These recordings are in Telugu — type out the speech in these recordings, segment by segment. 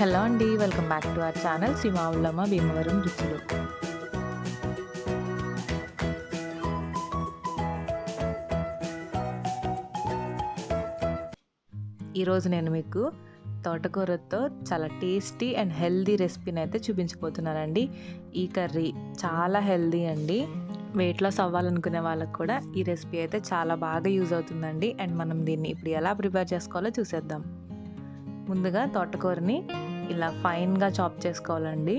హలో అండి, welcome back to our channel Shri Mavullamma Bhimavaram రుచులు. ఈరోజు నేను మీకు తోటకూరతో చాలా టేస్టీ అండ్ హెల్దీ రెసిపీని అయితే చూపించబోతున్నానండి. ఈ కర్రీ చాలా హెల్దీ అండి. వెయిట్ లాస్ అవ్వాలనుకునే వాళ్ళకు కూడా ఈ రెసిపీ అయితే చాలా బాగా యూజ్ అవుతుందండి. అండ్ మనం దీన్ని ఇప్పుడు ఎలా ప్రిపేర్ చేసుకోవాలో చూసేద్దాం. ముందుగా తోటకూరని ఇలా ఫైన్గా చాప్ చేసుకోవాలండి.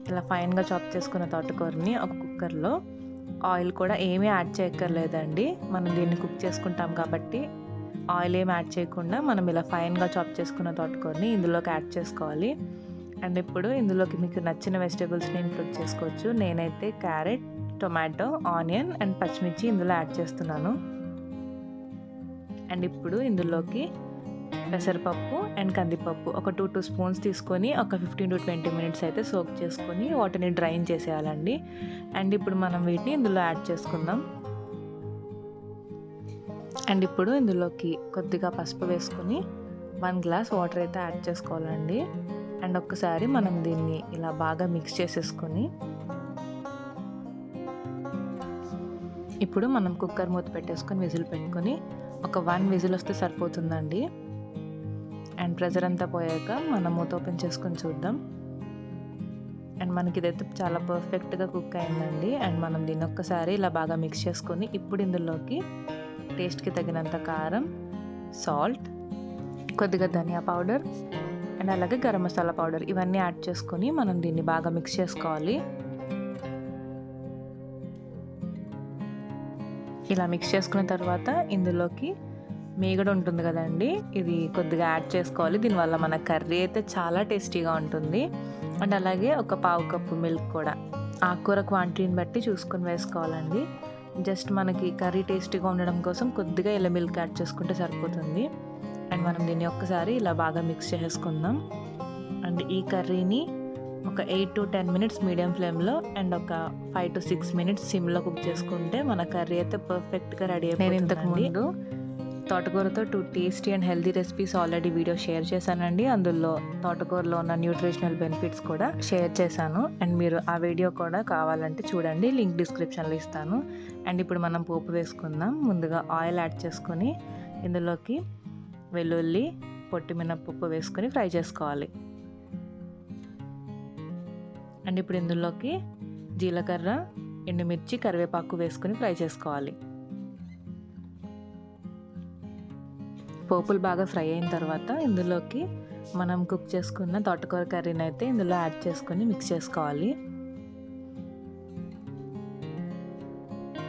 ఇలా ఫైన్గా చాప్ చేసుకున్న తోటకూరని ఒక కుక్కర్లో, ఆయిల్ కూడా ఏమీ యాడ్ చేయక్కర్లేదండి. మనం దీన్ని కుక్ చేసుకుంటాం కాబట్టి ఆయిల్ ఏమి యాడ్ చేయకుండా మనం ఇలా ఫైన్గా చాప్ చేసుకున్న తోటకూరని ఇందులోకి యాడ్ చేసుకోవాలి. అండ్ ఇప్పుడు ఇందులోకి మీకు నచ్చిన వెజిటేబుల్స్ని ఇంక్లూడ్ చేసుకోవచ్చు. నేనైతే క్యారెట్, టొమాటో, ఆనియన్ అండ్ పచ్చిమిర్చి ఇందులో యాడ్ చేస్తున్నాను. అండ్ ఇప్పుడు ఇందులోకి పెసరపప్పు అండ్ కందిపప్పు ఒక 2 స్పూన్స్ తీసుకొని ఒక 15 to 20 మినిట్స్ అయితే సోక్ చేసుకొని వాటిని డ్రైన్ చేసేయాలండి. అండ్ ఇప్పుడు మనం వీటిని ఇందులో యాడ్ చేసుకుందాం. అండ్ ఇప్పుడు ఇందులోకి కొద్దిగా పసుపు వేసుకొని 1 గ్లాస్ వాటర్ అయితే యాడ్ చేసుకోవాలండి. అండ్ ఒక్కసారి మనం దీన్ని ఇలా బాగా మిక్స్ చేసేసుకొని ఇప్పుడు మనం కుక్కర్ మూత పెట్టేసుకొని విజిల్ పెట్టుకొని ఒక 1 విజిల్ వస్తే సరిపోతుందండి. అండ్ ప్రెజర్ అంతా పోయాక మనం మూత ఓపెన్ చేసుకొని చూద్దాం. అండ్ మనకి ఇదైతే చాలా పర్ఫెక్ట్గా కుక్ అయిందండి. అండ్ మనం దీన్ని ఒక్కసారి ఇలా బాగా మిక్స్ చేసుకొని ఇప్పుడు ఇందులోకి టేస్ట్కి తగినంత కారం, సాల్ట్, కొద్దిగా ధనియా పౌడర్ అండ్ అలాగే గరం మసాలా పౌడర్ ఇవన్నీ యాడ్ చేసుకొని మనం దీన్ని బాగా మిక్స్ చేసుకోవాలి. ఇలా మిక్స్ చేసుకున్న తర్వాత ఇందులోకి మీగడ ఉంటుంది కదండి, ఇది కొద్దిగా యాడ్ చేసుకోవాలి. దీనివల్ల మన కర్రీ అయితే చాలా టేస్టీగా ఉంటుంది. అండ్ అలాగే ఒక 1/2 కప్పు మిల్క్ కూడా ఆకుకూర క్వాంటిటీని బట్టి చూసుకొని వేసుకోవాలండి. జస్ట్ మనకి కర్రీ టేస్టీగా ఉండడం కోసం కొద్దిగా ఇలా మిల్క్ యాడ్ చేసుకుంటే సరిపోతుంది. అండ్ మనం దీన్ని ఒక్కసారి ఇలా బాగా మిక్స్ చేసుకుందాం. అండ్ ఈ కర్రీని ఒక 8 to 10 మినిట్స్ మీడియం ఫ్లేమ్లో అండ్ ఒక 5 to 6 మినిట్స్ సిమ్లో కుక్ చేసుకుంటే మన కర్రీ అయితే పర్ఫెక్ట్గా రెడీ అయిపోతుంది. నేను ఇంతకుముందు తోటకూరతో 2 tasty and healthy recipes already video share చేశానండి. అందులో తోటకూరలో ఉన్న న్యూట్రిషనల్ బెనిఫిట్స్ కూడా షేర్ చేశాను. అండ్ మీరు ఆ వీడియో కూడా కావాలంటే చూడండి, లింక్ డిస్క్రిప్షన్లో ఇస్తాను. అండ్ ఇప్పుడు మనం పోపు వేసుకుందాం. ముందుగా ఆయిల్ యాడ్ చేసుకొని ఇందులోకి వెల్లుల్లి, పొట్టి మినపప్పు వేసుకొని ఫ్రై చేసుకోవాలి. అండ్ ఇప్పుడు ఇందులోకి జీలకర్ర, ఎండుమిర్చి, కరివేపాకు వేసుకొని ఫ్రై చేసుకోవాలి. పోపులు బాగా ఫ్రై అయిన తర్వాత ఇందులోకి మనం కుక్ చేసుకున్న తోటకూర కర్రీని అయితే ఇందులో యాడ్ చేసుకొని మిక్స్ చేసుకోవాలి.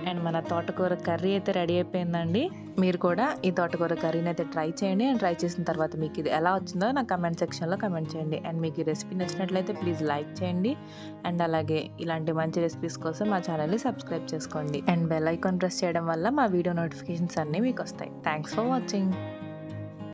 అండ్ మన తోటకూర కర్రీ అయితే రెడీ అయిపోయిందండి. మీరు కూడా ఈ తోటకూర కర్రీని అయితే ట్రై చేయండి. అండ్ ట్రై చేసిన తర్వాత మీకు ఇది ఎలా వచ్చిందో నా కమెంట్ సెక్షన్లో కమెంట్ చేయండి. అండ్ మీకు ఈ రెసిపీ నచ్చినట్లయితే ప్లీజ్ లైక్ చేయండి. అండ్ అలాగే ఇలాంటి మంచి రెసిపీస్ కోసం మా ఛానల్ని సబ్స్క్రైబ్ చేసుకోండి. అండ్ బెల్ ఐకాన్ ప్రెస్ చేయడం వల్ల మా వీడియో నోటిఫికేషన్స్ అన్నీ మీకు వస్తాయి. Thanks for watching.